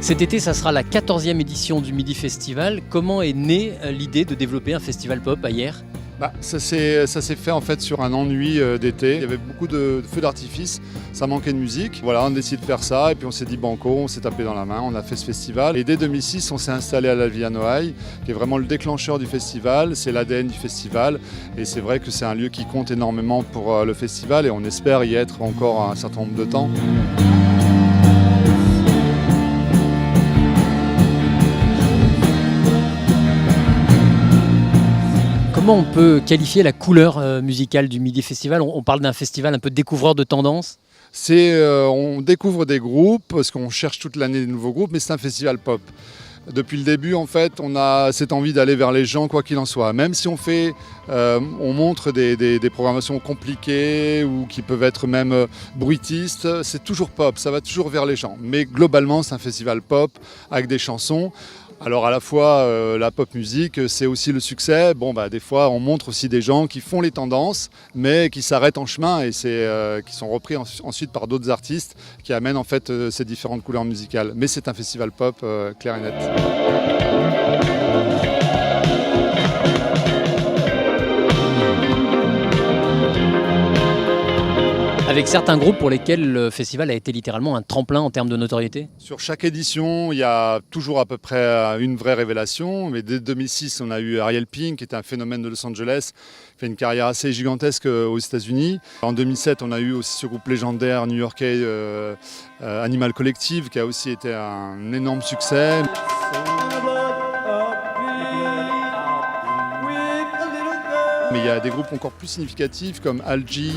Cet été, ça sera la 14e édition du Midi Festival. Comment est née l'idée de développer un festival pop à Hyères ? Ça s'est fait en fait sur un ennui d'été. Il y avait beaucoup de feux d'artifice, ça manquait de musique. Voilà, on a décidé de faire ça et puis on s'est dit banco, on s'est tapé dans la main, on a fait ce festival. Et dès 2006, on s'est installé à la Villa Noailles, qui est vraiment le déclencheur du festival, c'est l'ADN du festival. Et c'est vrai que c'est un lieu qui compte énormément pour le festival et on espère y être encore un certain nombre de temps. Comment on peut qualifier la couleur musicale du Midi Festival ? On parle d'un festival un peu découvreur de tendances. On découvre des groupes, parce qu'on cherche toute l'année des nouveaux groupes, mais c'est un festival pop. Depuis le début, en fait, on a cette envie d'aller vers les gens, quoi qu'il en soit. Même si on montre des programmations compliquées ou qui peuvent être même bruitistes, c'est toujours pop, ça va toujours vers les gens. Mais globalement, c'est un festival pop avec des chansons. Alors à la fois la pop musique, c'est aussi le succès. Des fois on montre aussi des gens qui font les tendances, mais qui s'arrêtent en chemin et qui sont repris ensuite par d'autres artistes qui amènent en fait ces différentes couleurs musicales. Mais c'est un festival pop clair et net. Avec certains groupes pour lesquels le festival a été littéralement un tremplin en termes de notoriété. Sur chaque édition, il y a toujours à peu près une vraie révélation. Mais dès 2006, on a eu Ariel Pink, qui était un phénomène de Los Angeles, qui fait une carrière assez gigantesque aux États-Unis. En 2007, on a eu aussi ce groupe légendaire new-yorkais Animal Collective, qui a aussi été un énorme succès. Mais il y a des groupes encore plus significatifs comme Algie.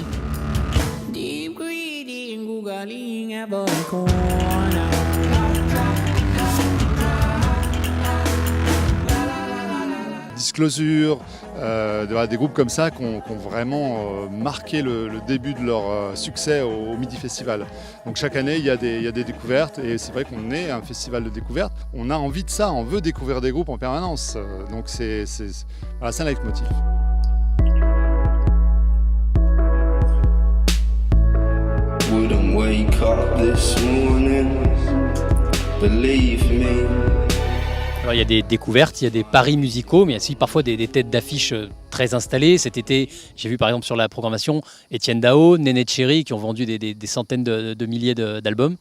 Disclosure, des groupes comme ça qui ont vraiment marqué le début de leur succès au Midi Festival. Donc chaque année, il y a des découvertes et c'est vrai qu'on est un festival de découverte. On a envie de ça, on veut découvrir des groupes en permanence. Donc c'est un leitmotiv. Wouldn't wake up this morning, believe me. Alors il y a des découvertes, il y a des paris musicaux, mais il y a aussi parfois des têtes d'affiche très installées. Cet été, j'ai vu par exemple sur la programmation Etienne Dao, Néné Tchéri qui ont vendu des centaines de milliers d'albums.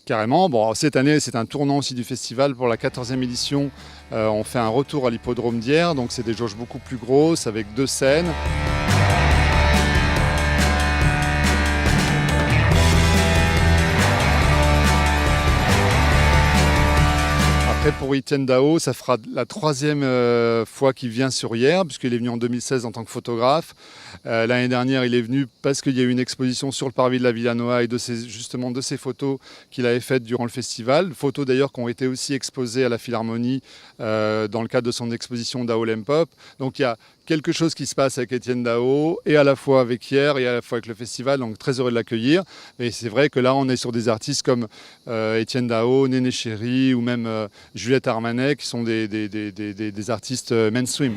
Carrément. Cette année, c'est un tournant aussi du festival. Pour la 14e édition, on fait un retour à l'hippodrome d'Hyères. Donc c'est des jauges beaucoup plus grosses avec 2 scènes. Après, pour Etienne Dao, ça fera la 3e fois qu'il vient sur Hyères, puisqu'il est venu en 2016 en tant que photographe. L'année dernière, il est venu parce qu'il y a eu une exposition sur le parvis de la Villa Noailles de ces photos qu'il avait faites durant le festival. Photos d'ailleurs qui ont été aussi exposées à la Philharmonie dans le cadre de son exposition Dao Lempop. Donc il y a quelque chose qui se passe avec Etienne Dao, et à la fois avec Hyères et à la fois avec le festival, donc très heureux de l'accueillir. Et c'est vrai que là, on est sur des artistes comme Etienne Dao, Néné Tchéri ou même Juliette Armanet, qui sont des artistes mainstream.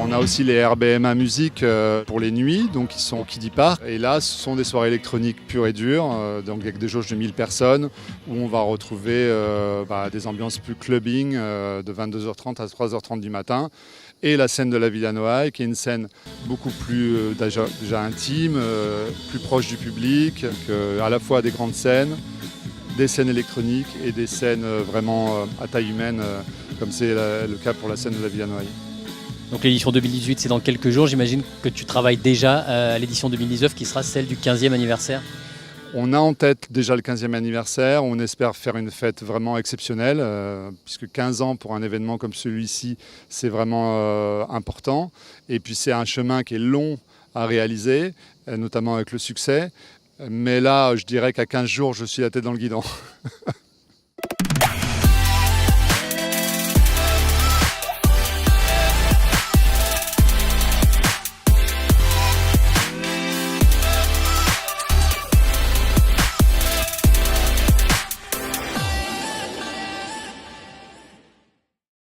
On a aussi les RBMA Musique pour les nuits, donc qui sont au Quai Park. Et là, ce sont des soirées électroniques pures et dures, donc avec des jauges de 1000 personnes, où on va retrouver des ambiances plus clubbing de 22h30 à 3h30 du matin. Et la scène de la Villa Noailles, qui est une scène beaucoup plus déjà intime, plus proche du public, à la fois des grandes scènes, des scènes électroniques et des scènes vraiment à taille humaine, comme c'est le cas pour la scène de la Villa Noailles. Donc l'édition 2018, c'est dans quelques jours. J'imagine que tu travailles déjà à l'édition 2019, qui sera celle du 15e anniversaire. On a en tête déjà le 15e anniversaire. On espère faire une fête vraiment exceptionnelle, puisque 15 ans pour un événement comme celui-ci, c'est vraiment important. Et puis c'est un chemin qui est long à réaliser, notamment avec le succès. Mais là, je dirais qu'à 15 jours, je suis la tête dans le guidon.